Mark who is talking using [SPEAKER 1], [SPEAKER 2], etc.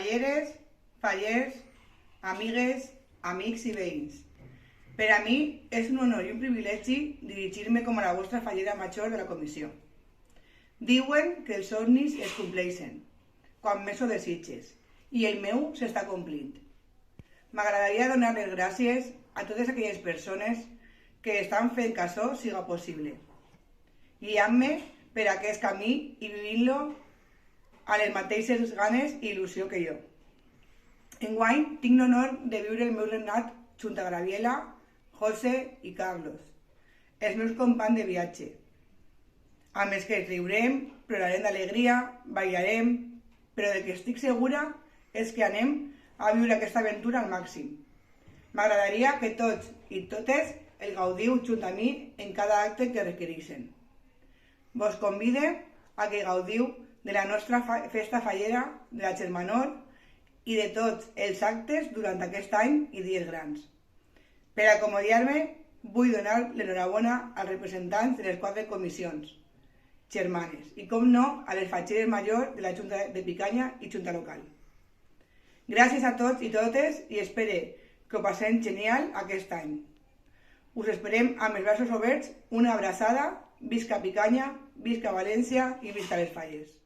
[SPEAKER 1] Falleres, fallers, amigues, amics i veïns. Per a mi és un honor i un privilegi dirigir-me com a la vostra fallera major de la comissió. Diuen que els somnis es compleixen, quan més ho desitges, i el meu s'està complint. M'agradaria donar les gràcies a totes aquelles persones que estan fent que això siga possible, guiant-me per aquest camí i vivint-lo a les mateixes ganes i il·lusió que jo. Enguany tinc l'honor de viure el meu regnat junt a Graviela, José i Carlos, els meus companys de viatge, amb els que riurem, plorarem d'alegria, ballarem, però del que estic segura és que anem a viure aquesta aventura al màxim. M'agradaria que tots i totes el gaudiu junt a mi en cada acte que requereixen. Vos convide a que gaudiu de la nostra festa fallera, de la Germanor i de tots els actes durant aquest any i dies grans. Per acomodar-me, vull donar l'enhorabona als representants de les 4 comissions germanes i, com no, a les fatxeres majors de la Junta de Picanya i Junta Local. Gràcies a tots i totes i espero que ho passem genial aquest any. Us esperem amb els braços oberts, una abraçada, visca Picanya, visca València i visca les Falles.